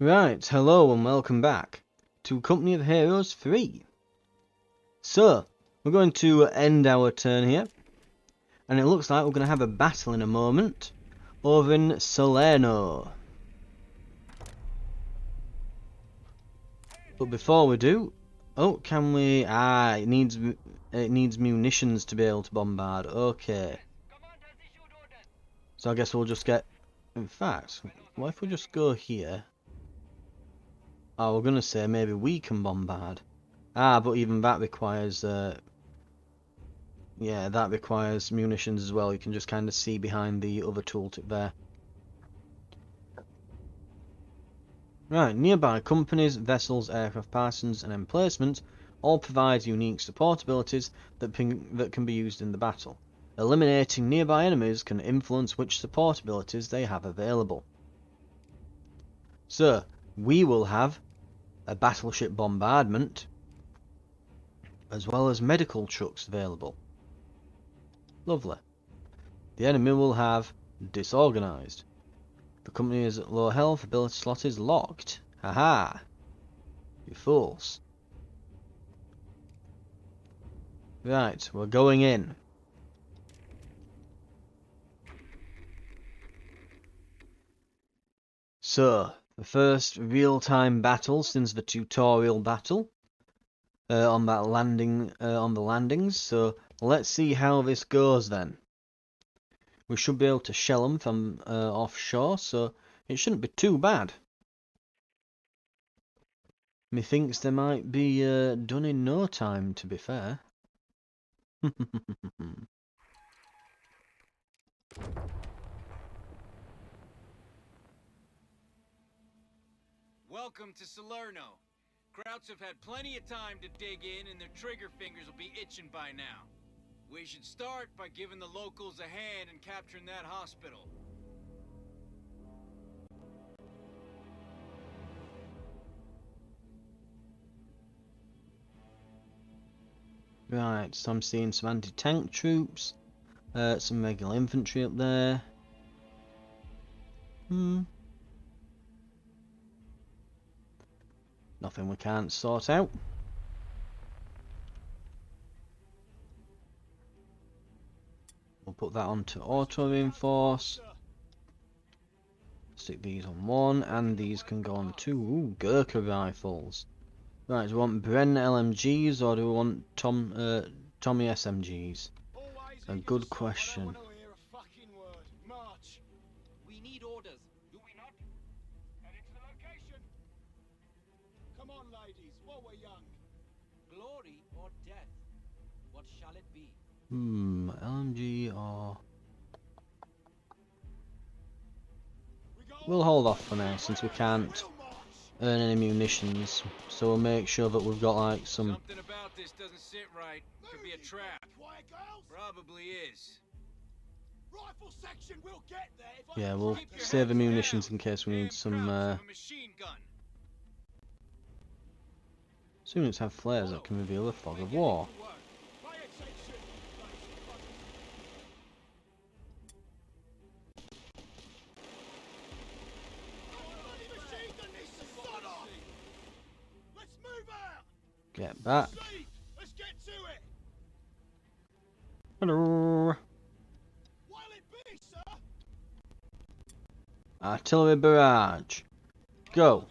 Right, hello and welcome back to Company of Heroes 3. So, we're going to end our turn here, and it looks like we're going to have a battle in a moment over in Salerno. But before we do, can we? It needs munitions to be able to bombard. Okay. So I guess we'll just get. In fact, what if we just go here? Oh, we're gonna say maybe we can bombard. But even that requires yeah, that requires munitions as well. You can just kind of see behind the other tooltip there. Right, nearby companies, vessels, aircraft partisans and emplacements all provide unique support abilities that can be used in the battle. Eliminating nearby enemies can influence which support abilities they have available. So, we will have a battleship bombardment as well as medical trucks available. Lovely. The enemy will have disorganized. The company is at low health, ability slot is locked. Haha! You fools. Right, we're going in. So, the first real-time battle since the tutorial battle on that landing, on the landings. So, let's see how this goes then. We should be able to shell them from offshore, so it shouldn't be too bad. Methinks they might be done in no time, to be fair. Welcome to Salerno. Krauts have had plenty of time to dig in, and their trigger fingers will be itching by now. We should start by giving the locals a hand in capturing that hospital. Right, so I'm seeing some anti-tank troops, some regular infantry up there. Nothing we can't sort out. We'll put that onto auto reinforce. Stick these on one, and these can go on two. Ooh, Gurkha rifles. Right, do we want Bren LMGs or do we want Tommy SMGs? A good question. We need orders. Do we not? Heading to the location. Come on, ladies, while we're young. Glory or death? What shall it be? LMG or... We'll hold off for now since we can't earn any munitions, so we'll make sure that we've got like some... Something about this doesn't sit right. Could be a trap. Probably is. Rifle section will get there if Yeah, we'll save the munitions in case we need some machine gun. Some units have flares that can reveal the fog of war. Get back. Let's get to it. Hello. Artillery barrage. Go.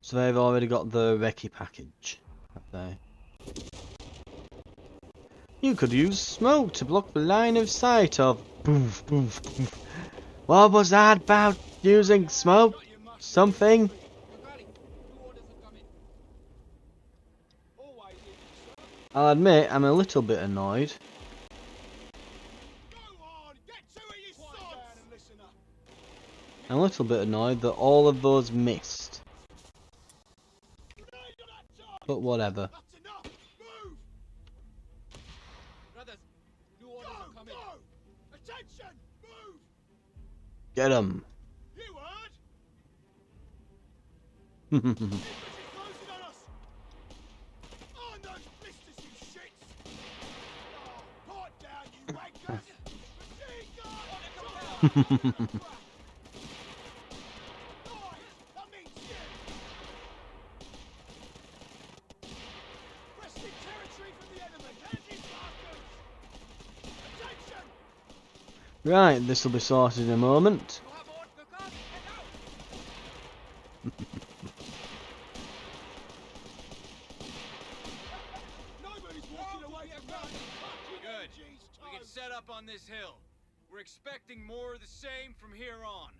So they've already got the recce package, have they? You could use smoke to block the line of sight of... Boof, boof, boof. What was that about using smoke? Something? I'll admit, I'm a little bit annoyed. I'm a little bit annoyed that all of those missed. But whatever. Get 'em. Wresting territory from the enemy. Handy bastards! Attention! Right, this will be sorted in a moment. You have ordered the guard. Head out! Nobody's walking away from that. Good. We can set up on this hill. We're expecting more of the same from here on.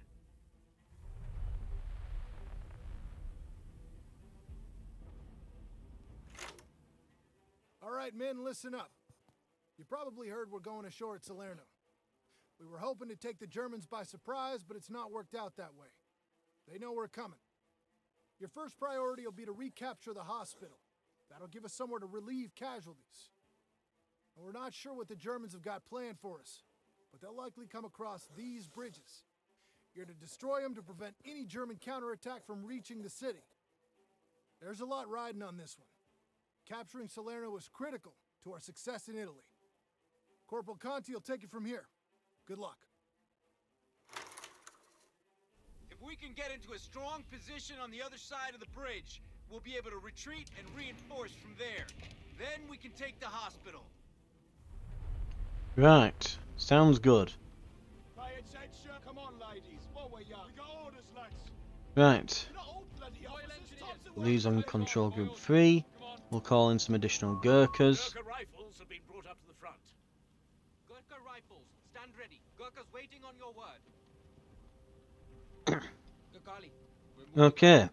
All right, men, listen up. You probably heard we're going ashore at Salerno. We were hoping to take the Germans by surprise, but it's not worked out that way. They know we're coming. Your first priority will be to recapture the hospital. That'll give us somewhere to relieve casualties. And we're not sure what the Germans have got planned for us, but they'll likely come across these bridges. You're to destroy them to prevent any German counterattack from reaching the city. There's a lot riding on this one. Capturing Salerno is critical to our success in Italy. Corporal Conti will take it from here. Good luck. If we can get into a strong position on the other side of the bridge, we'll be able to retreat and reinforce from there. Then we can take the hospital. Right, sounds good. Pay attention. Come on, ladies. While we're young. We got orders, lads. Right, You're not all bloody officers. Time's at work. these on Control Group 3. We'll call in some additional Gurkhas. Gurkha rifles have been brought up to the front. Gurkha rifles, stand ready. Gurkha's waiting on your word. Gurkhali, we're moving. Okay,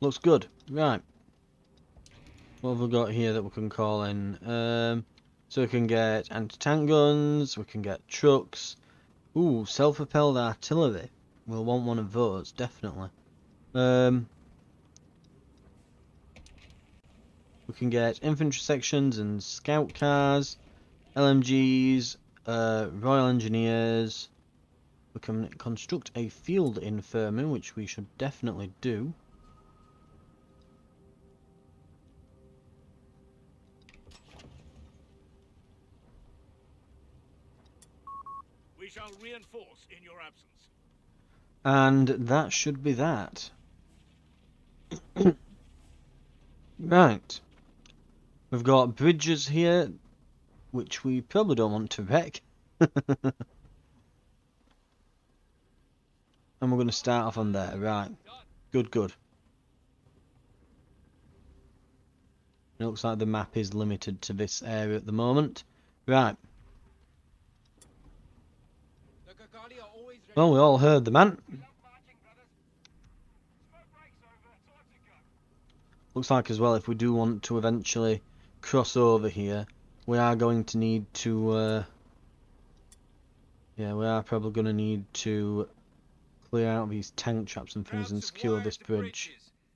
looks good. Right, what have we got here that we can call in? So we can get anti-tank guns, we can get trucks. Ooh, self-propelled artillery. We'll want one of those, definitely. We can get infantry sections and scout cars, LMGs, Royal Engineers. We can construct a field infirmary, which we should definitely do. We shall reinforce in your absence. And that should be that. Right. We've got bridges here, which we probably don't want to wreck. And we're going to start off on there, right. Good, good. It looks like the map is limited to this area at the moment. Right. The Gurkhali are always ready. Well, we all heard the man. Looks like as well, if we do want to eventually cross over here, we are going to need to, yeah, we are probably going to need to clear out these tank traps and things and secure this bridge.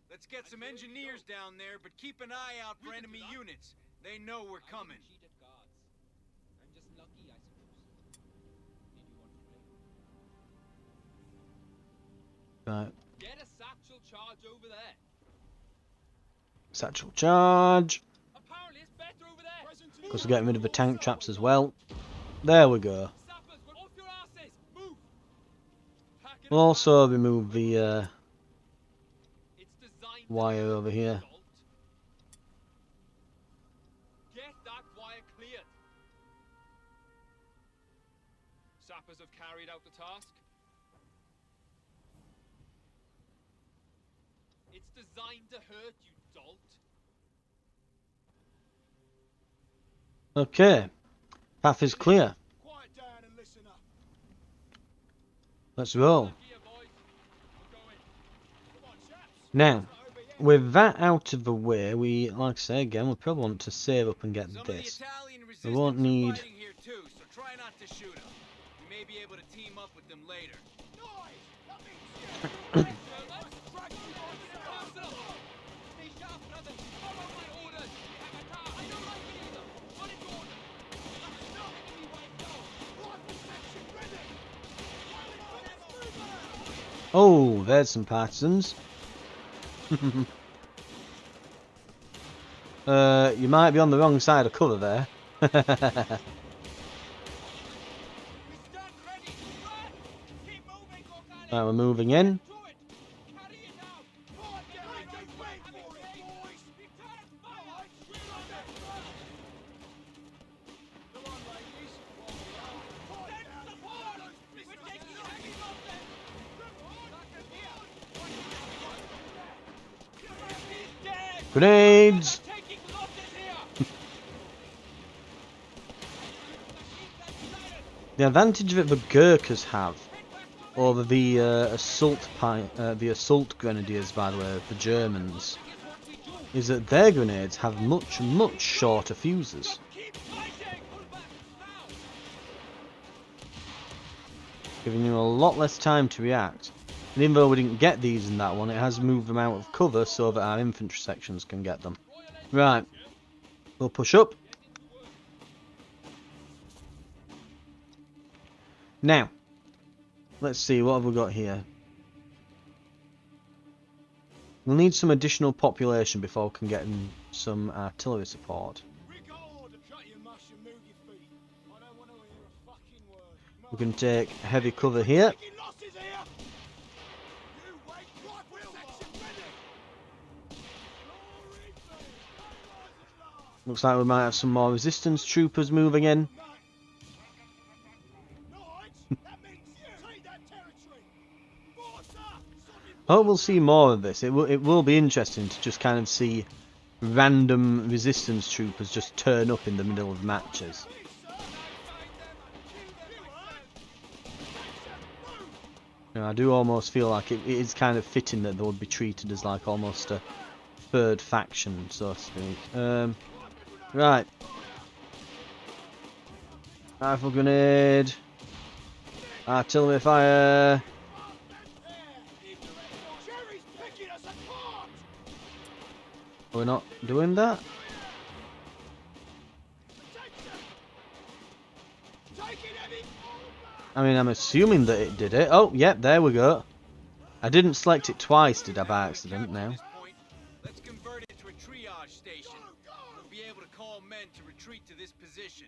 Let's get some engineers down there, but keep an eye out for enemy units. They know we're coming. Cheated guards. I'm just lucky, I suppose. Did you want to play? Right, Get a satchel charge over there. satchel charge. Apparently it's better over there. Because we're getting rid of the tank traps as well. There we go. Sappers, we're off your asses. Move. Pack it We'll up, also man. remove the It's designed to wire hurt over you, here. adult. Get that wire cleared. Sappers have carried out the task. It's designed to hurt you, dolt. Okay, path is clear. Quiet down and listen up. Let's roll. Here, boys. We're going. Come on, chaps. Now, It's not over yet. with that out of the way, we, like I say again, we probably want to save up and get Some of this. the Italian resistance won't need- are fighting here too, so try not to shoot them. We may be able to team up with them later. Noise! That means shit. Stay sharp, brothers. Follow my orders. Have a car. I don't like it either. What is order? No enemy right now. Rifle section ready. Oh, there's some partisans. You might be on the wrong side of cover there. We stand ready. Right, we're moving in. Grenades! The advantage that the Gurkhas have over the assault grenadiers, by the way, the Germans, is that their grenades have much shorter fuses, giving you a lot less time to react. And even though we didn't get these in that one, it has moved them out of cover so that our infantry sections can get them. Right, we'll push up. Now, let's see, what have we got here? We'll need some additional population before we can get in some artillery support. We can take heavy cover here. Looks like we might have some more resistance troopers moving in. Oh, we'll see more of this. It will be interesting to just kind of see random resistance troopers just turn up in the middle of matches. You know, I do almost feel like it is kind of fitting that they would be treated as like almost a third faction, so to speak. Right. Rifle grenade. Artillery fire. We're not doing that? I mean, I'm assuming that it did it. Oh, yep, there we go. I didn't select it twice, did I, by accident now? Let's convert it to a triage station. We'll be able to call men to retreat to this position.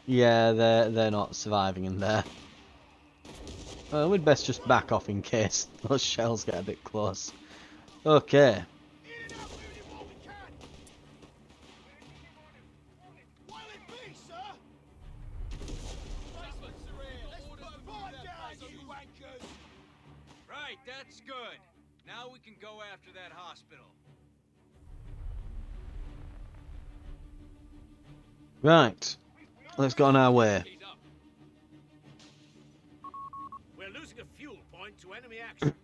Yeah, they're not surviving in there. We'd best just back off in case those shells get a bit close. Okay. Right, that's good. Now we can go after that hospital. Right. Let's get on our way. We're losing a fuel point to enemy action.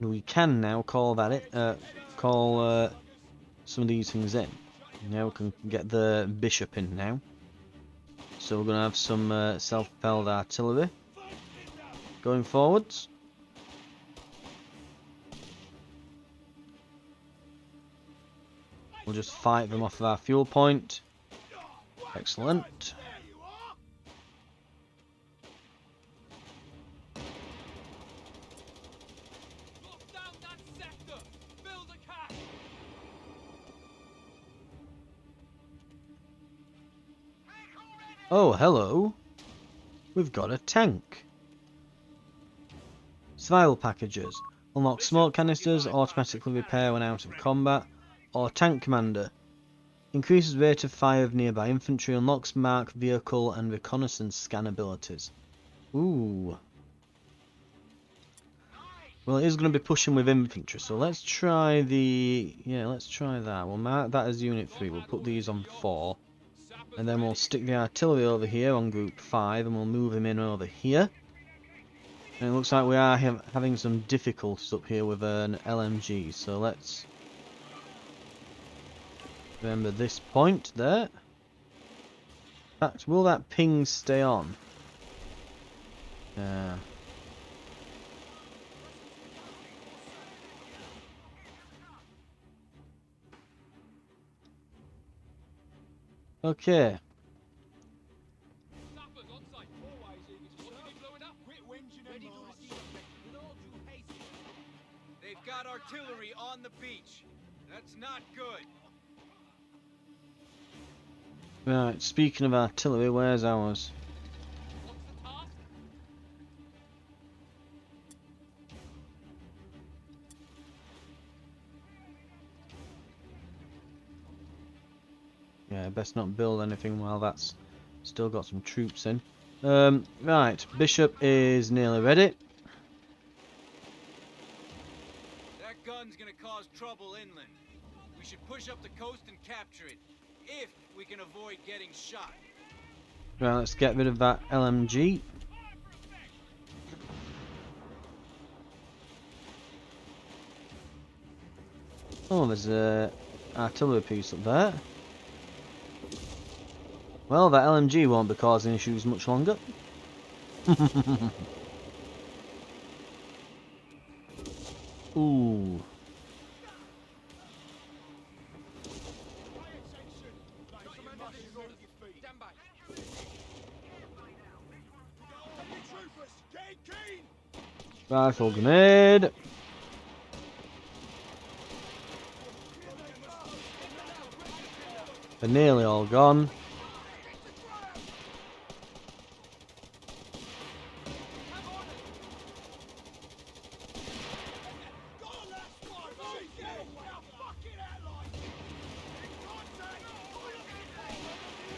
We can now call some of these things in. Now we can get the bishop in now. So we're going to have some self-propelled artillery going forwards. We'll just fight them off of our fuel point. Excellent. Oh, hello. We've got a tank. Survival packages. Unlock smoke canisters, automatically repair when out of combat, or tank commander. Increases rate of fire of nearby infantry, unlocks marked vehicle and reconnaissance scan abilities. Ooh. Well, it is going to be pushing with infantry, so let's try let's try that. We'll mark that as unit 3. We'll put these on 4. And then we'll stick the artillery over here on group 5, and we'll move him in over here. And it looks like we are having some difficulties up here with an LMG, so let's remember this point there. In fact, will that ping stay on? Yeah. Okay. They've got artillery on the beach. That's not good. Right, speaking of artillery, where's ours? What's the task? Yeah, best not build anything while that's still got some troops in. Right, Bishop is nearly ready. That gun's gonna cause trouble inland. We should push up the coast and capture it, if we can avoid getting shot. Right, let's get rid of that LMG. Oh, there's a artillery piece up there. Well, that LMG won't be causing issues much longer. Ooh. Stand by. Troopers, get keen! Rifle grenade. They're nearly all gone.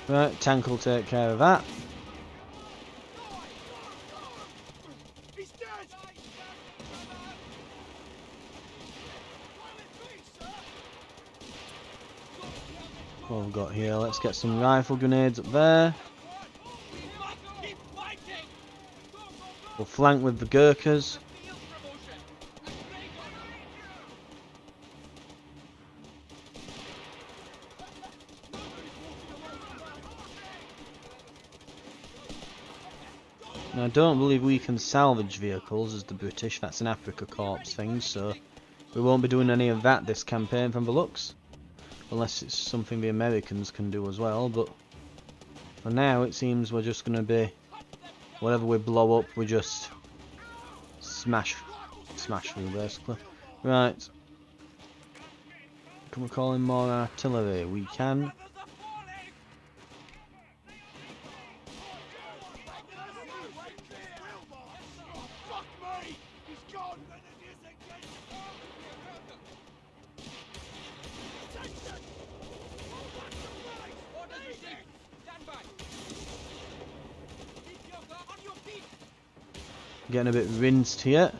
Right, tank will take care of that. He's dead! What have we got here? Let's get some rifle grenades up there. Keep fighting! We'll flank with the Gurkhas. Field promotion! Now, I don't believe we can salvage vehicles as the British. That's an Africa Corps thing, so we won't be doing any of that this campaign from the looks. Unless it's something the Americans can do as well, but for now it seems we're just going to be, whatever we blow up, we just smash through basically. Right. Can we call in more artillery? We can. Fuck me! He's gone! Orders received! Stand by! Keep your guard on your feet! Getting a bit rinsed here.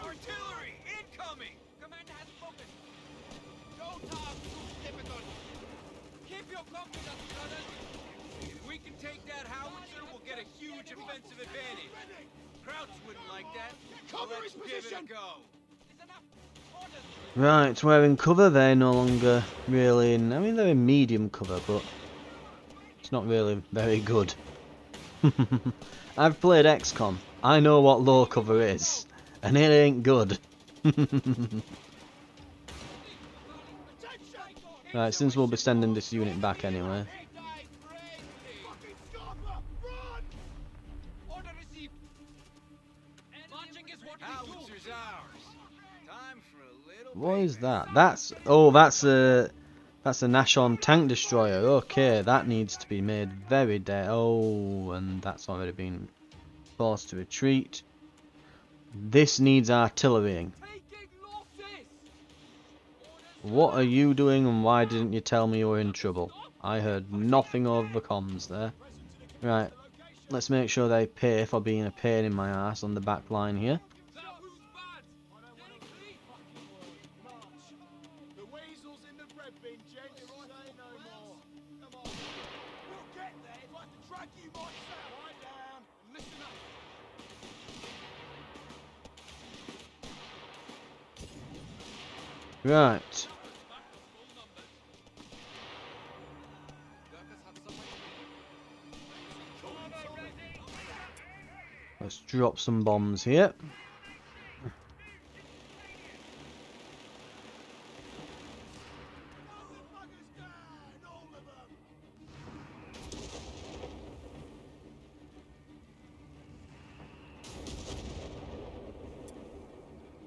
Artillery incoming! Commander has spoken! Go task difficult! Keep your confidence, brothers! If we can take that howitzer, we'll get a huge offensive advantage. Krauts wouldn't like that. Cover Let's his give it position. a go. Listen up! Orders! Right, we're in cover. They're no longer really in. I mean, they're in medium cover, but it's not really very good. I've played XCOM. I know what low cover is, and it ain't good. Right, since we'll be sending this unit back anyway. Order received! Marching is what we do! Howitzer's ours. Time for a little What is payback. that? That's a Nashon tank destroyer. Okay, that needs to be made very dead. Oh, and that's already been forced to retreat. This needs artillerying. Taking losses! What are you doing, and why didn't you tell me you were in trouble? I heard nothing over the comms there. Right, let's make sure they pay for being a pain in my ass on the back line here. Now who's bad? Retreat! The weasels in the bread bin, gents. Say no more. Come on. We'll get there if I have to drag you myself. Lie down and listen up. Right, let's drop some bombs here.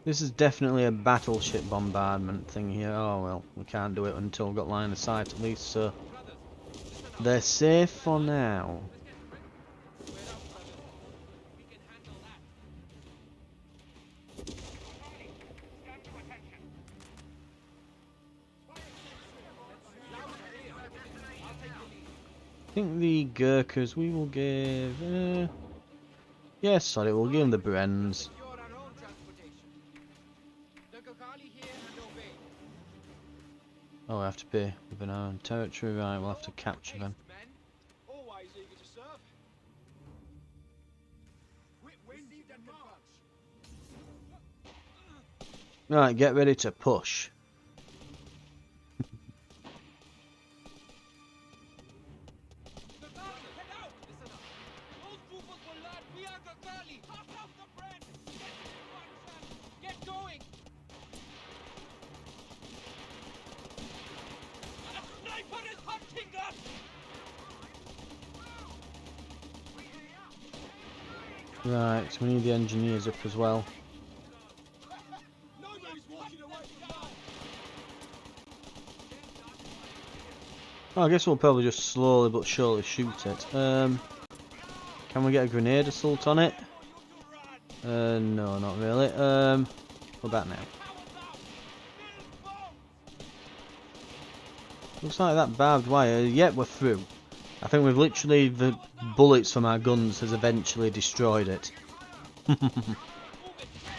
This is definitely a battleship bombardment thing here. Oh well, we can't do it until we've got line of sight at least, so Brothers, listen up. they're safe for now. Let's get ready. Square up, brothers. We can handle that. I think the Gurkhas we will give... yes, sorry, we'll give them the Brens. Secure our own transportation. The Gokali here and obey. Oh, we have to pay within our own territory, right, we'll have to capture them. Men, Always eager to serve. Quick wind and march. Right, get ready to push. Gokali, head out! Listen up. Those troopers will learn we are Gokali. Hot off the bread. Get in action. Get going. A sniper is hunting us. Right, we need the engineers up as well. Nobody's walking away from that. Oh, I guess we'll probably just slowly but surely shoot it. Can we get a grenade assault on it? No, not really. We're back now. Looks like that barbed wire. Yep, we're through. I think we've literally, the bullets from our guns has eventually destroyed it.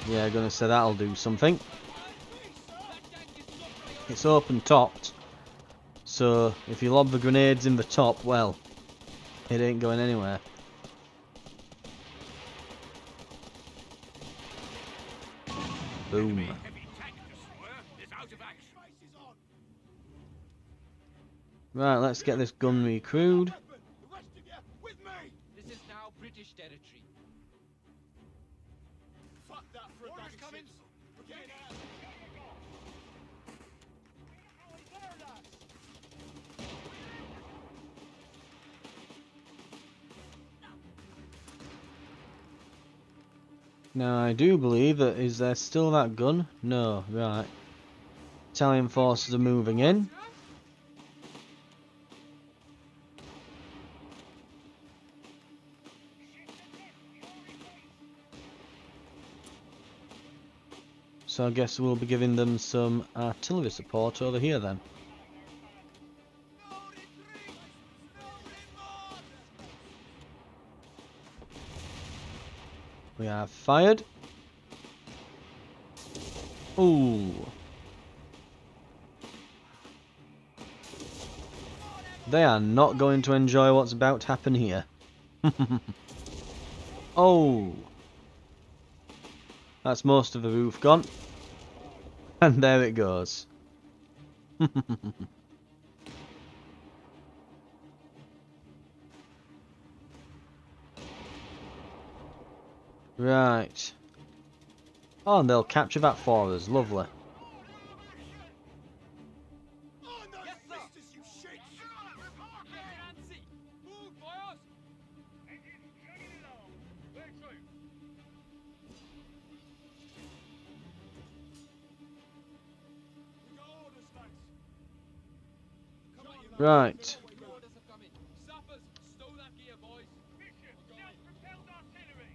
Yeah, gonna say that'll do something. It's open topped, so if you lob the grenades in the top, well, it ain't going anywhere. Boom. Heavy tank destroyer is out of action. Faces on. Right, let's get this gun recrewed. The rest of you with me. This is now British territory. Fuck that for a bag of coming. chips. We're getting out. Now I do believe that, is there still that gun? No, right. Italian forces are moving in. So I guess we'll be giving them some artillery support over here then. We have fired. Ooh. They are not going to enjoy what's about to happen here. Oh. That's most of the roof gone. And there it goes. Right. Oh, and they'll capture that for us. Lovely. On those Yes, sir. fisters, you shit. Nancy, move, boys. We got orders, lads. Come on, you Right. Orders have come in. Sappers, stow that gear, boys. Self-propelled artillery.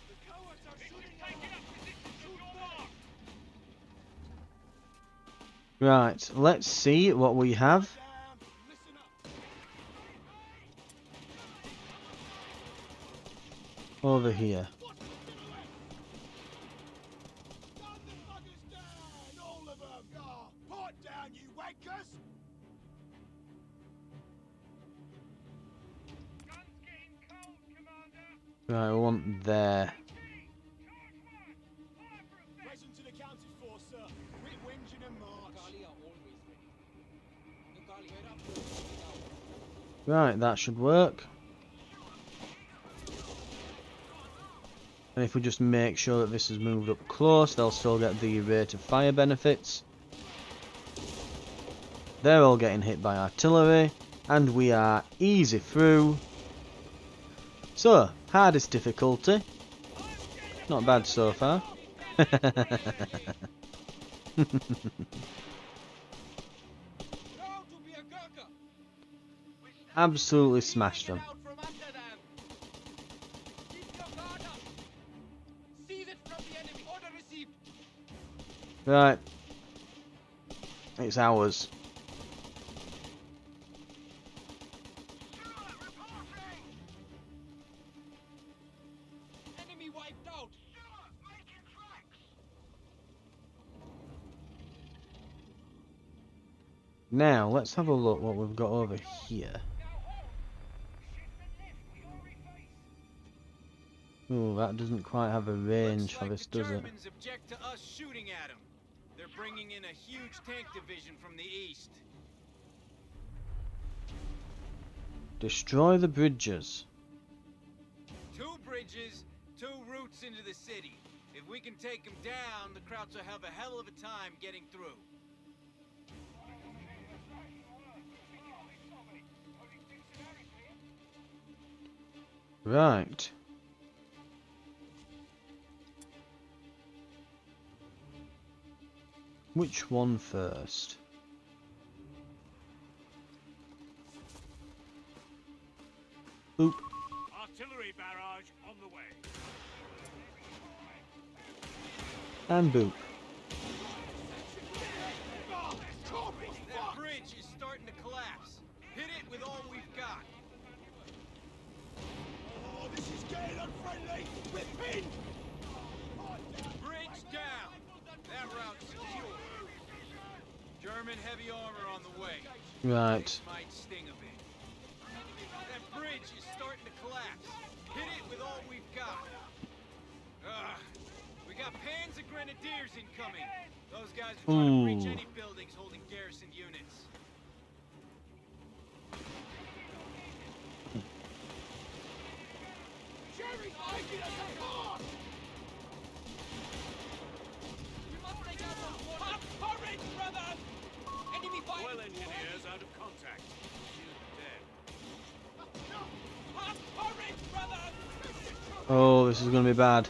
The cowards are shooting at us. Shoot back. Right. Let's see what we have. Down. Listen up. Over here. What's the silhouette? Gun the buggers down, all of them. Oh, port down, you wankers. Guns getting cold, Commander. Right, we want there. Presence and accounted for, sir. Quit whinging and march. Gokali are always ready. Gokali, head up. Head out. Right, that should work. And if we just make sure that this is moved up close, they'll still get the rate of fire benefits. They're all getting hit by artillery. And we are easy through. So, hardest difficulty. Not bad so far. Absolutely smashed them. Right. It's ours. Enemy wiped out. Now, let's have a look what we've got over here. Ooh, that doesn't quite have a range for this, does it? Germans object to us shooting at them. They're bringing in a huge tank division from the east. Destroy the bridges. 2 bridges, 2 routes into the city. If we can take them down, the Krauts will have a hell of a time getting through. Right. Which one first? Oop. Artillery barrage on the way. And boop. That bridge is starting to collapse. Hit it with all we've got. Oh, this is getting unfriendly. We're pinned. Bridge down. That route's secure. German heavy armor on the way. Right. This might sting a bit. That bridge is starting to collapse. Hit it with all we've got. We got Panzer Grenadiers incoming. Those guys are trying to breach any buildings holding garrison units. Jerry's taking us apart. We must take out those Pop courage, brothers! Enemy fire! Well engineers out of contact. Dead. Pop courage, brothers! Oh, this is going to be bad.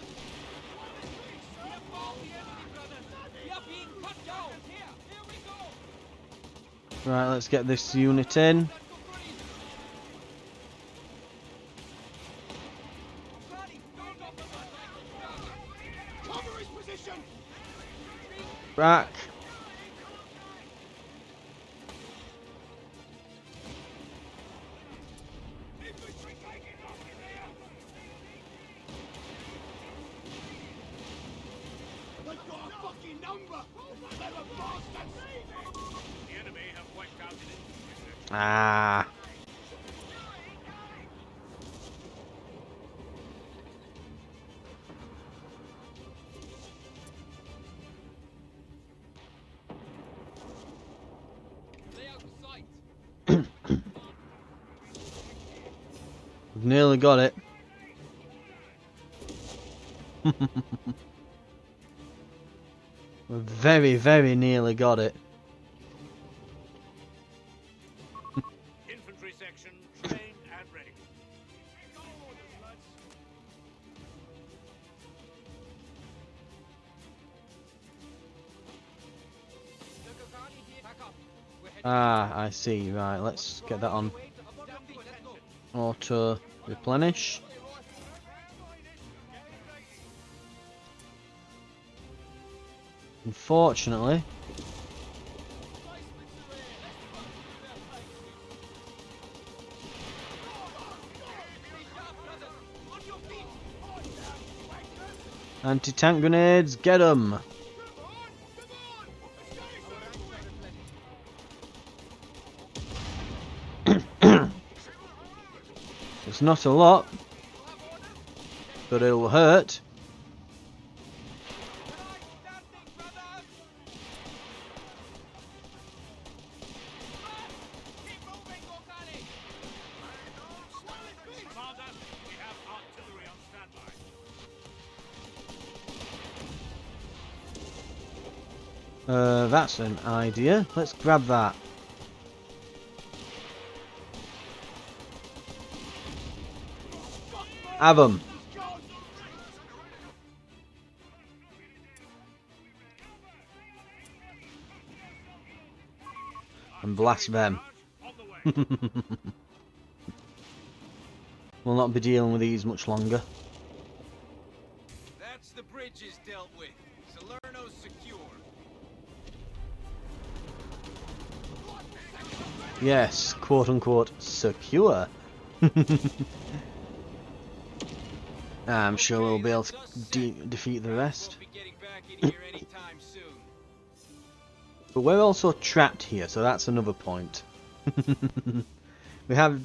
We have found the enemy, brothers! We are being cut down! Here we go! Right, let's get this unit in. Cover his position. Back. Infantry taking off in there. They've got a fucking number. They're a bastards. The enemy have wiped out an infantry. Ah. Lay out the sight! We've nearly got it. We've very, very nearly got it. Infantry section trained and ready. Back up! We're heading Ah, I see. Right, let's get that on auto replenish. Unfortunately, anti-tank grenades, get 'em! It's not a lot, but it'll hurt. Commander, we have artillery on standby. That's an idea. Let's grab that. Have 'em. And blast them. We'll not be dealing with these much longer. That's the bridges dealt with. Salerno's secure. Yes, quote unquote secure. I'm sure we'll be able to defeat the rest. Won't be getting back in here anytime soon. But we're also trapped here, so that's another point. We have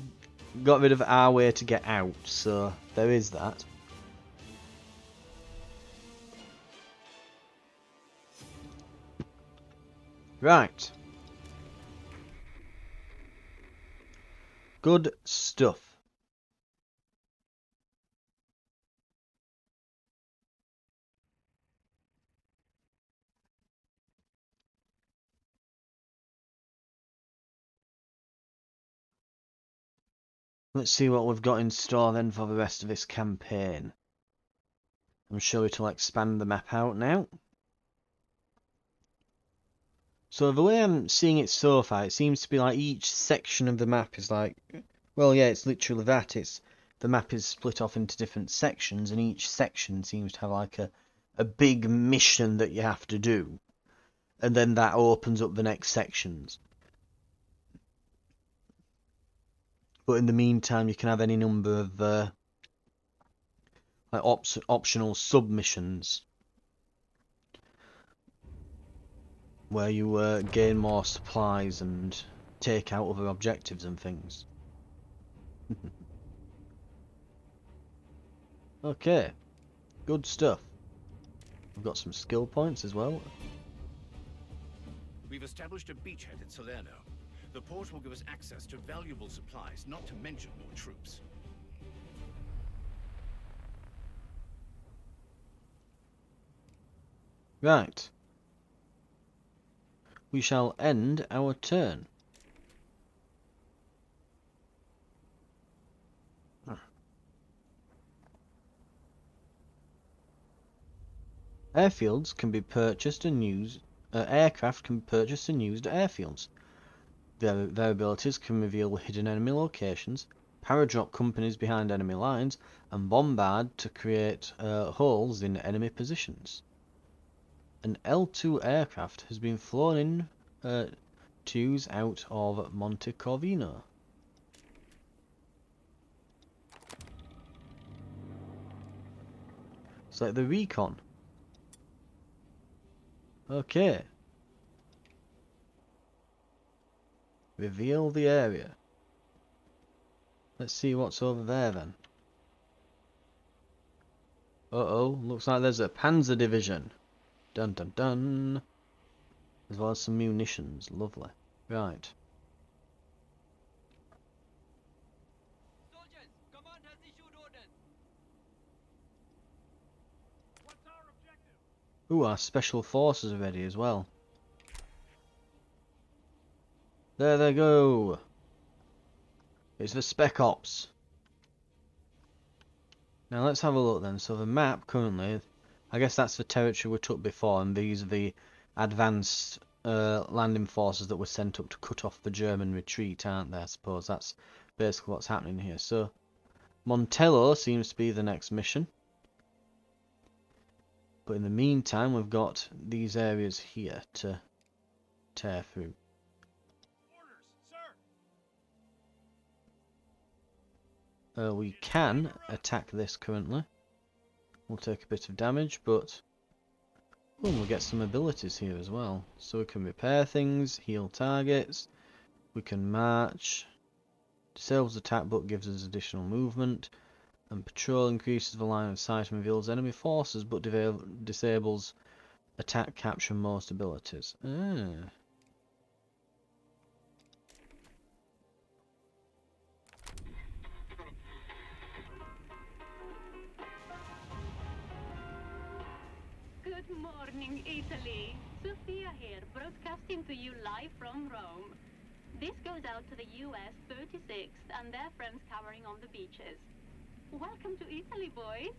got rid of our way to get out, so there is that. Right. Good stuff. Let's see what we've got in store then for the rest of this campaign. I'm sure it'll expand the map out now. So the way I'm seeing it so far, it seems to be like each section of the map is like, well, yeah, it's literally that. It's the map is split off into different sections, and each section seems to have like a big mission that you have to do, and then that opens up the next sections. But in the meantime, you can have any number of like optional submissions where you gain more supplies and take out other objectives and things. Okay, good stuff. We've got some skill points as well. We've established a beachhead at Salerno. The port will give us access to valuable supplies, not to mention more troops. Right. We shall end our turn. Airfields can be purchased and used. Aircraft can be purchased and used at airfields. Their abilities can reveal hidden enemy locations, paradrop companies behind enemy lines, and bombard to create holes in enemy positions. An L2 aircraft has been flown in to use out of Monte Corvino. Select the recon. Okay. Reveal the area. Let's see what's over there then. Uh-oh, looks like there's a Panzer division. Dun dun dun. As well as some munitions. Lovely. Right. Soldiers, command has issued orders. What's our objective? Ooh, our special forces are ready as well. There they go. It's the Spec Ops. Now let's have a look then. So the map currently, I guess that's the territory we took before, and these are the advanced landing forces that were sent up to cut off the German retreat, aren't they? I suppose that's basically what's happening here. So Montello seems to be the next mission. But in the meantime, we've got these areas here to tear through. Orders, sir. We can attack this currently. We'll take a bit of damage, but we'll get some abilities here as well. So we can repair things, heal targets, we can march, disables attack but gives us additional movement, and patrol increases the line of sight and reveals enemy forces but disables attack, capture, most abilities. Good morning, Italy. Sophia here, broadcasting to you live from Rome. This goes out to the U.S. 36th and their friends covering on the beaches. Welcome to Italy, boys.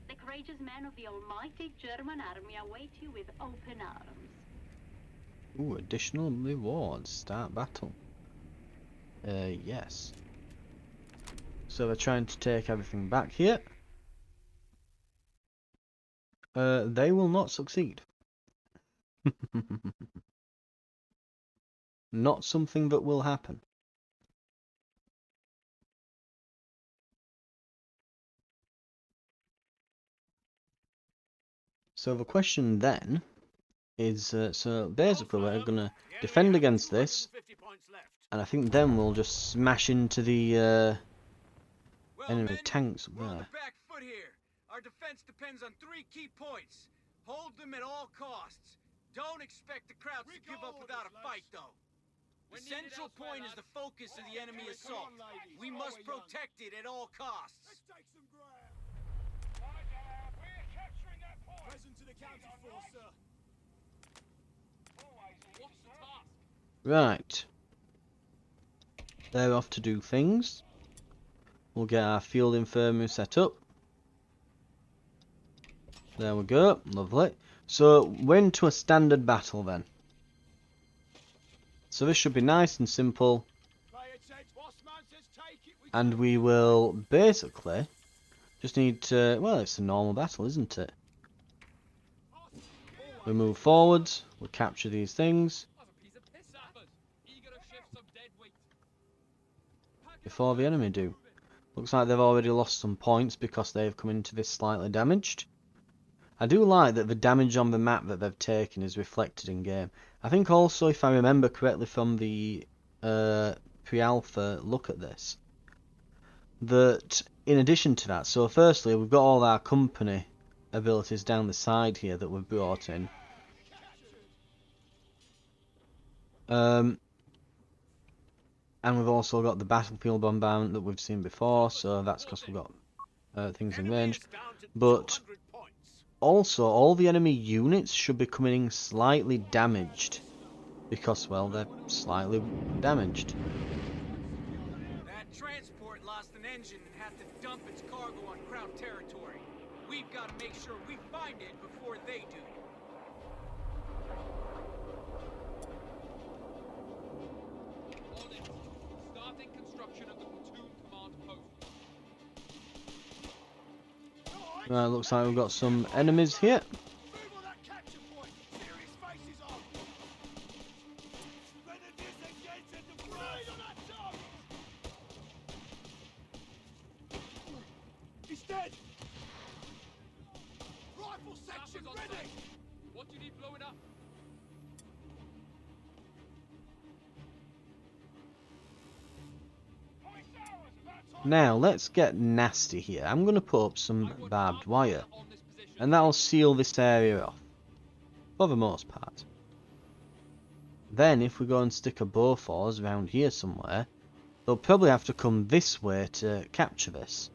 The courageous men of the almighty German army await you with open arms. Ooh, additional rewards. Start battle. Yes. So they're trying to take everything back here. They will not succeed. Not something that will happen. So the question then is, so basically we're going to defend against this, and I think then we'll just smash into the Well, enemy men, tanks we're on there. the back foot here. Our defense depends on 3 key points. Hold them at all costs. Don't expect the crowds to give up without a fight, though. The central point is the focus of the enemy assault. We must protect it at all costs. Let's take some ground. We're capturing that point. Present to the county force, sir. What's the task? Right. They're off to do things. We'll get our field infirmary set up. There we go. Lovely. So we're into a standard battle then. So this should be nice and simple. And we will basically just need to... Well, it's a normal battle, isn't it? We move forwards. We'll capture these things. Before the enemy do. Looks like they've already lost some points because they've come into this slightly damaged. I do like that the damage on the map that they've taken is reflected in game. I think also, if I remember correctly from the pre-alpha look at this, that in addition to that, so firstly we've got all our company abilities down the side here that we've brought in. And we've also got the battlefield bombardment that we've seen before, so that's because we've got things in range. But also, all the enemy units should be coming in slightly damaged. Because, well, they're slightly damaged. That transport lost an engine and had to dump its cargo on Crown territory. We've got to make sure we find it before they do. Starting construction of the platoon command post. Right, looks like we've got some enemies here. Move on that capture point. Serious faces on. Grenadiers engaged at the front. On that target. He's dead. Rifle section ready. What do you need blowing up? Now, let's get nasty here. I'm going to put up some barbed wire. And that'll seal this area off. For the most part. Then, if we go and stick a Bofors around here somewhere, they'll probably have to come this way to capture this.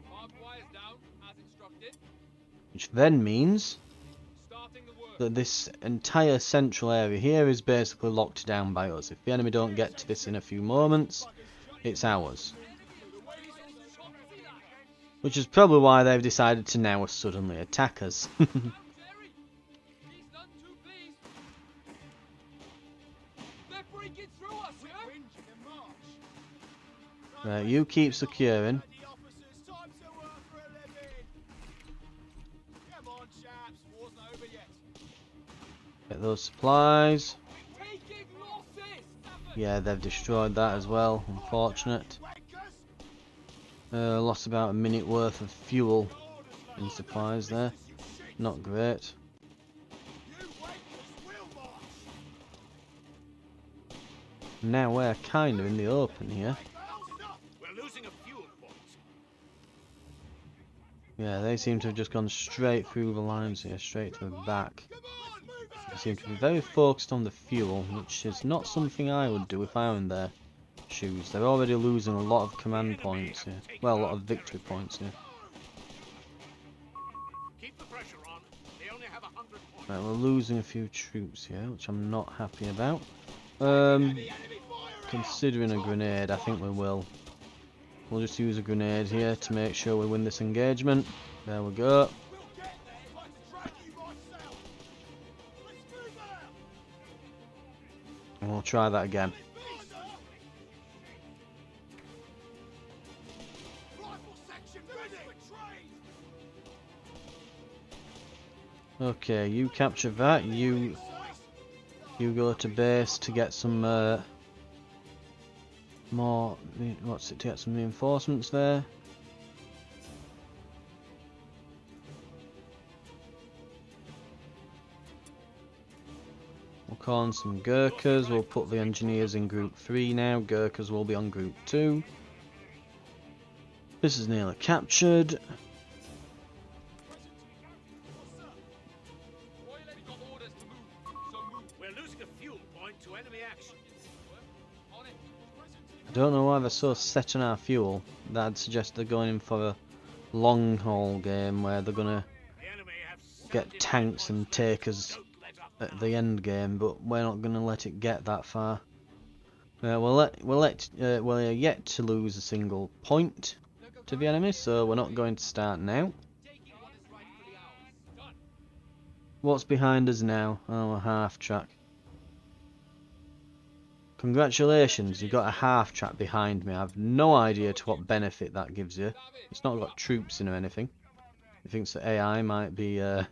Barbed wires down, as instructed. Which then means Starting the work. that this entire central area here is basically locked down by us. If the enemy don't get to this in a few moments, it's ours. Which is probably why they've decided to now suddenly attack us. Jerry, he's none too pleased. They're breaking through us, sir. Right, you keep securing. The officers, time to work for a living. Come on, chaps. War's not over yet. Get those supplies. Taking losses. Yeah, they've destroyed that as well. Unfortunate. Lost about a minute worth of fuel in supplies there. Not great. Now we're kind of in the open here. We're losing a fuel point. Yeah, they seem to have just gone straight through the lines here, straight to the back. They seem to be very focused on the fuel, which is not something I would do if I were in their shoes. They're already losing a lot of command points here. Well, a lot of victory points here. Keep the pressure on. They only have 100 points. Right, we're losing a few troops here, which I'm not happy about. Considering a grenade, I think we will. We'll just use a grenade here to make sure we win this engagement. There we go. We'll get there if I can track you myself. Let's move out. And we'll try that again. Rifle section ready. Betrayed. Okay, you capture that. You go to base to get some more. What's it? To get some reinforcements there. We'll call on some Gurkhas. We'll put the engineers in group 3 now. Gurkhas will be on group 2. This is nearly captured. We're losing a fuel point to enemy action. I don't know why they're so set on our fuel. That'd suggest they're going in for a long haul game where they're gonna The enemy have get tanks and take us Don't let up at now. the end game, but we're not gonna let it get that far. We're yet to lose a single point to the enemy, so we're not going to start now. What's behind us now? Oh, a half track. Congratulations, you got a half track behind me. I have no idea to what benefit that gives you. It's not got troops in or anything. It thinks that AI might be, it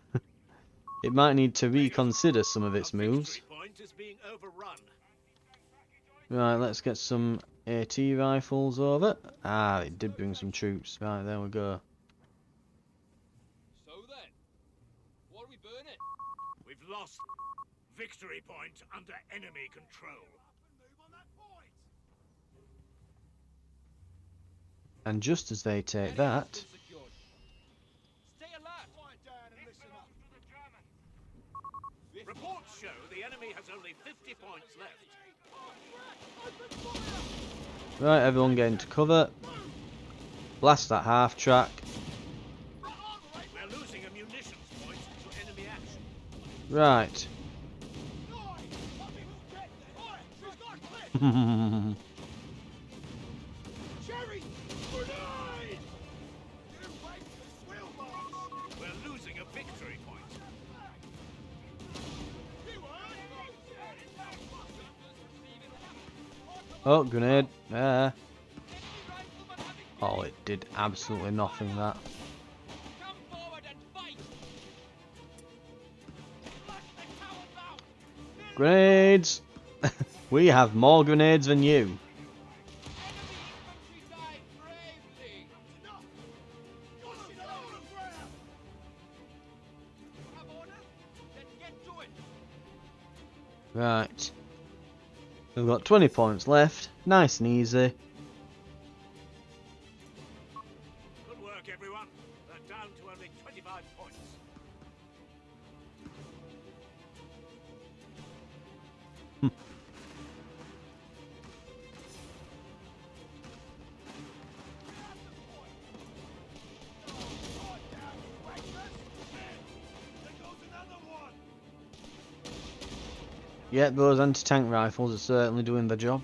might need to reconsider some of its moves. Victory point is being overrun. Right, let's get some AT rifles over. Ah, it did bring some troops. Right, there we go. So then, what are we burning? We've lost victory point under enemy control. Move on that point. And just as they take that, Secured. Stay alert. Quiet down and listen up. Reports show the enemy has only 50 points left. right, everyone get into cover. Blast that half track. We're losing a munitions point to enemy action. Right. Cherry! Grenade! You wait for this wheel march! We're losing a victory point. You heard? Oh, grenade. There. Oh, it did absolutely nothing, that. Come forward and fight. Grenades! We have more grenades than you. Enemy infantry died bravely. Enough! Got it on the ground! You have orders? Then get to it. Right. We've got 20 points left. Nice and easy. Good work, everyone. They're down to only 25 points. There goes another one! Yeah, those anti-tank rifles are certainly doing the job.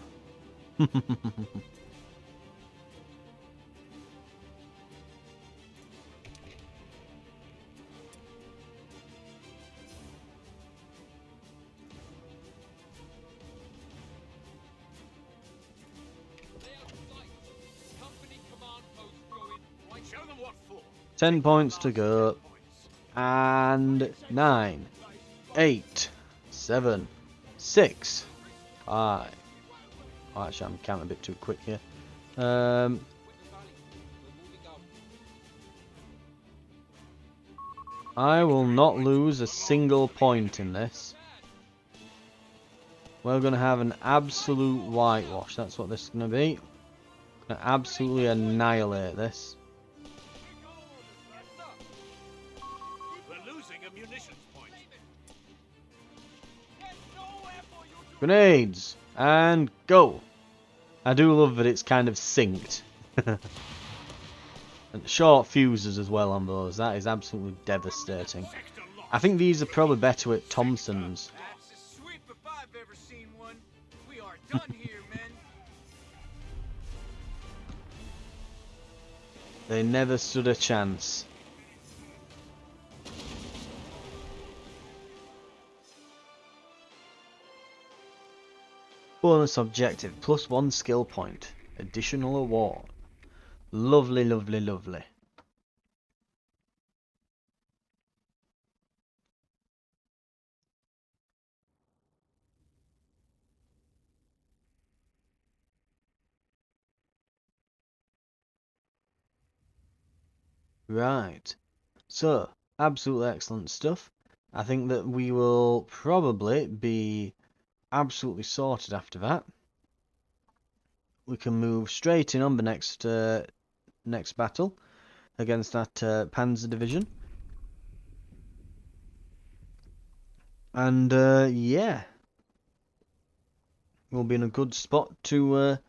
Stay out of sight. Company command post going right. Show them what for. 10 points to go. Points. And 9, 8, 7, 6, 5. Oh, actually, I'm counting a bit too quick here. Witness Valley. We're moving out. I will not lose a single point in this. We're going to have an absolute whitewash. That's what this is going to be. Going to absolutely annihilate this. We're losing a munitions point. There's nowhere for you to Grenades! And go! I do love that it's kind of synced. And short fuses as well on those. That is absolutely devastating. Sector lost. I think these are probably better with Thompsons. That's a sweep if I've ever seen one. We are done here, men. They never stood a chance. Bonus objective, +1 skill point. Additional award. Lovely, lovely, lovely. Right. So, absolutely excellent stuff. I think that we will probably be absolutely sorted after that. We can move straight in on the next battle against that Panzer division. And yeah, we'll be in a good spot to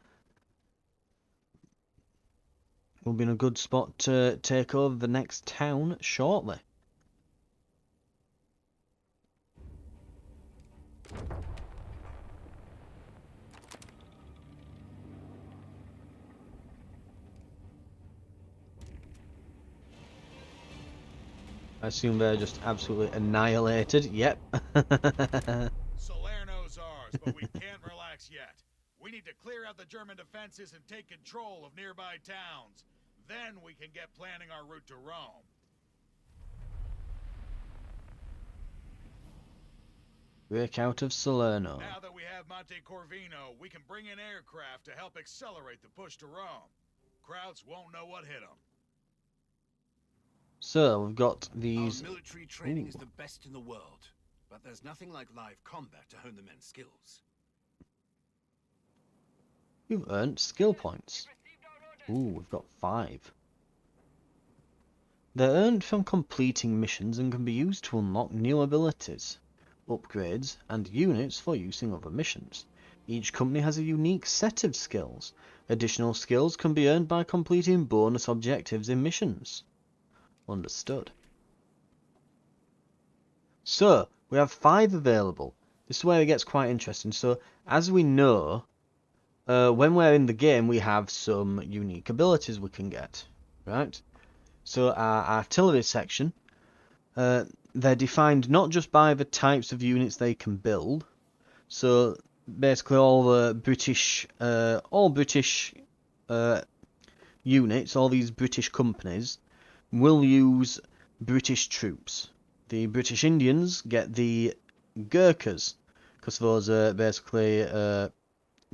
take over the next town shortly. I assume they're just absolutely annihilated. Yep. Salerno's ours, but we can't relax yet. We need to clear out the German defenses and take control of nearby towns. Then we can get planning our route to Rome. Break out of Salerno. Now that we have Monte Corvino, we can bring in aircraft to help accelerate the push to Rome. Krauts won't know what hit them. So we've got these. Our military training is Ooh. the best in the world, but there's nothing like live combat to hone the men's skills. You've earned skill points. Ooh, we've got 5. They're earned from completing missions and can be used to unlock new abilities, upgrades, and units for use in other missions. Each company has a unique set of skills. Additional skills can be earned by completing bonus objectives in missions. Understood. So, we have 5 available. This is where it gets quite interesting. So, as we know, when we're in the game, we have some unique abilities we can get, right? So, our artillery section, they're defined not just by the types of units they can build. So, basically, all British units, all these British companies, will use British troops. The British Indians get the Gurkhas, because those are basically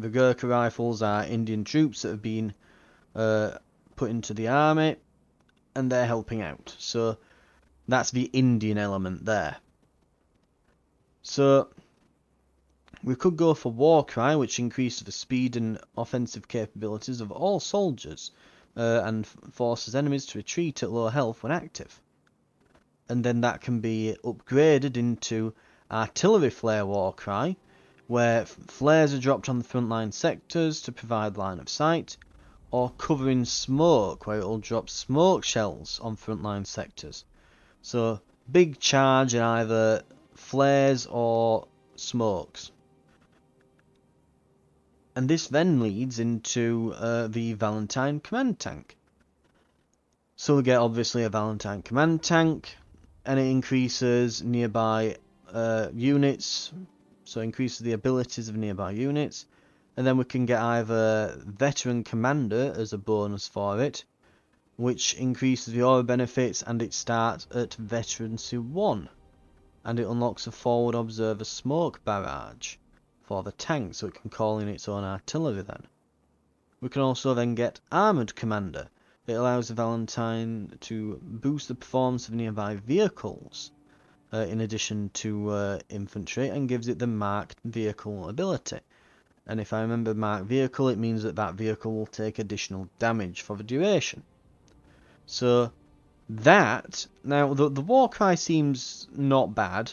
the Gurkha rifles are Indian troops that have been put into the army, and they're helping out. So that's the Indian element there. So we could go for War Cry, which increases the speed and offensive capabilities of all soldiers, and forces enemies to retreat at low health when active. And then that can be upgraded into Artillery Flare War Cry, where flares are dropped on the frontline sectors to provide line of sight, or Covering Smoke, where it will drop smoke shells on frontline sectors. So, big charge in either flares or smokes. And this then leads into the Valentine Command Tank. So we get obviously a Valentine Command Tank, and it increases nearby units, so increases the abilities of nearby units, and then we can get either Veteran Commander as a bonus for it, which increases the aura benefits, and it starts at Veterancy 1, and it unlocks a Forward Observer Smoke Barrage for the tank, so it can call in its own artillery then. We can also then get Armoured Commander. It allows the Valentine to boost the performance of nearby vehicles, in addition to infantry, and gives it the Marked Vehicle ability. And if I remember Marked Vehicle, it means that that vehicle will take additional damage for the duration. So that, now the War Cry seems not bad,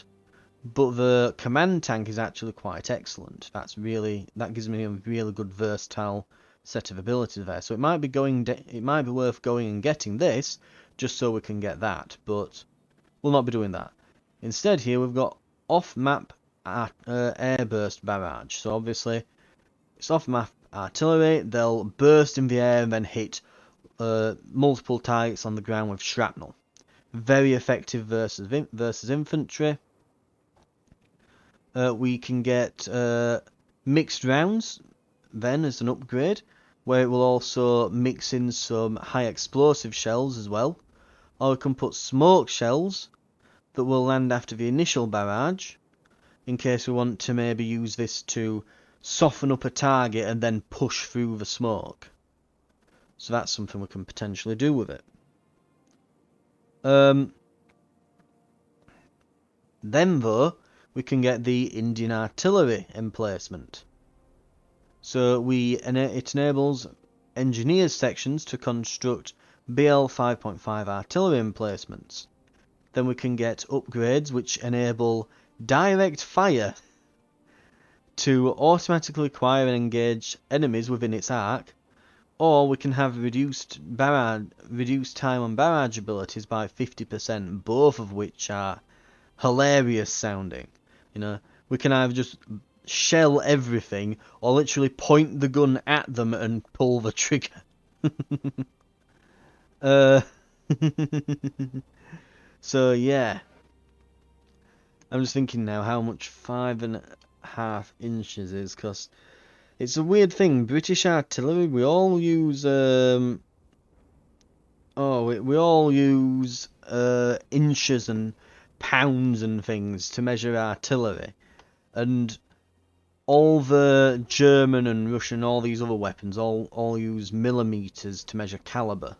but the Command Tank is actually quite excellent. That gives me a really good versatile set of abilities there. So it might be worth going and getting this just so we can get that, but we'll not be doing that. Instead, here we've got off-map airburst barrage. So obviously, it's off-map artillery. They'll burst in the air and then hit multiple targets on the ground with shrapnel. Very effective versus infantry. We can get mixed rounds then as an upgrade, where it will also mix in some high explosive shells as well. Or we can put smoke shells that will land after the initial barrage, in case we want to maybe use this to soften up a target and then push through the smoke. So that's something we can potentially do with it. Then though, we can get the Indian artillery emplacement. So it enables engineers sections to construct BL 5.5 artillery emplacements. Then we can get upgrades which enable direct fire to automatically acquire and engage enemies within its arc, or we can have reduced time on barrage abilities by 50%, both of which are hilarious sounding. You know, we can either just shell everything or literally point the gun at them and pull the trigger. So yeah, I'm just thinking now how much 5.5 inches is, because it's a weird thing. British artillery, we all use we all use inches and pounds and things to measure artillery, and all the German and Russian, all these other weapons, all use millimeters to measure caliber.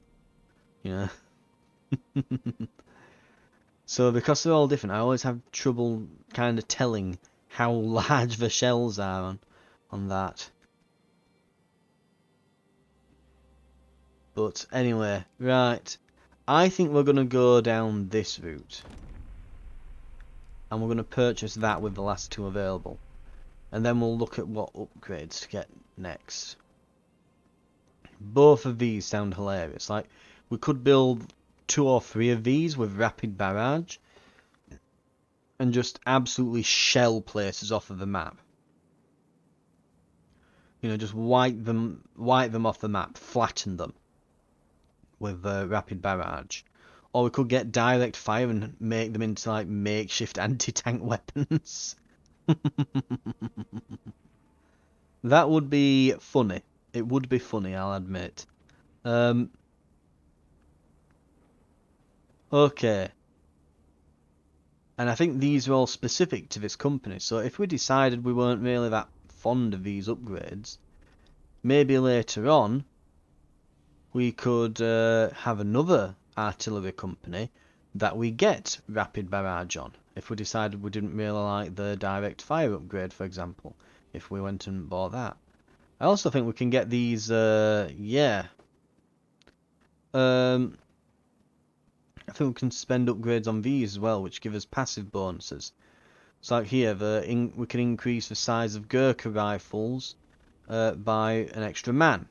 You know. So because they're all different, I always have trouble kind of telling how large the shells are on that. But anyway, right. I think we're going to go down this route. And we're going to purchase that with the last two available. And then we'll look at what upgrades to get next. Both of these sound hilarious. Like, we could build 2 or 3 of these with rapid barrage and just absolutely shell places off of the map. You know, just wipe them off the map, flatten them with rapid barrage. Or we could get direct fire and make them into like makeshift anti-tank weapons. That would be funny. It would be funny, I'll admit. Okay. And I think these are all specific to this company. So if we decided we weren't really that fond of these upgrades, maybe later on we could have another artillery company that we get rapid barrage on. If we decided we didn't really like the direct fire upgrade, for example, if we went and bought that. I also think we can get these, yeah. I think we can spend upgrades on these as well, which give us passive bonuses. So like here, we can increase the size of Gurkha rifles by an extra man.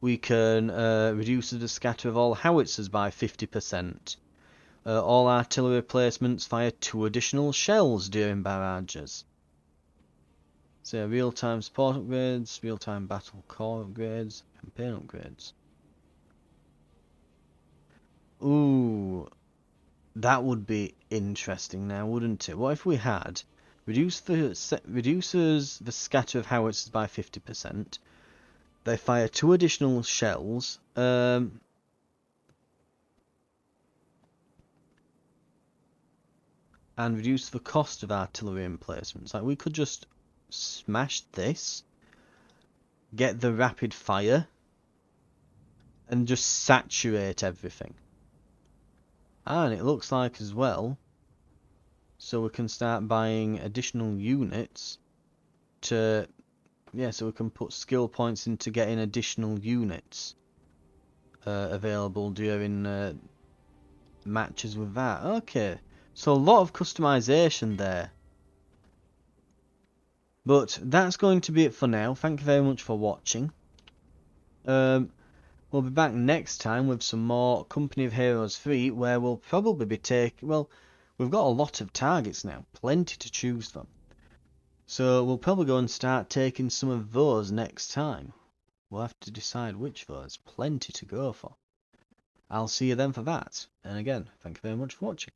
We can reduce the scatter of all howitzers by 50%. All artillery replacements fire 2 additional shells during barrages. So real-time support upgrades, real-time battle core upgrades, campaign upgrades. Ooh, that would be interesting now, wouldn't it? What if we had reduces the scatter of howitzers by 50%. They fire 2 additional shells. And reduce the cost of artillery emplacements. Like we could just smash this, get the rapid fire, and just saturate everything. And it looks like as well, so we can start buying additional units to, yeah, so we can put skill points into getting additional units available during matches with that. Okay, so a lot of customization there. But that's going to be it for now. Thank you very much for watching. We'll be back next time with some more Company of Heroes 3, where we'll probably be taking... Well, we've got a lot of targets now. Plenty to choose from. So we'll probably go and start taking some of those next time. We'll have to decide which, though. There's plenty to go for. I'll see you then for that. And again, thank you very much for watching.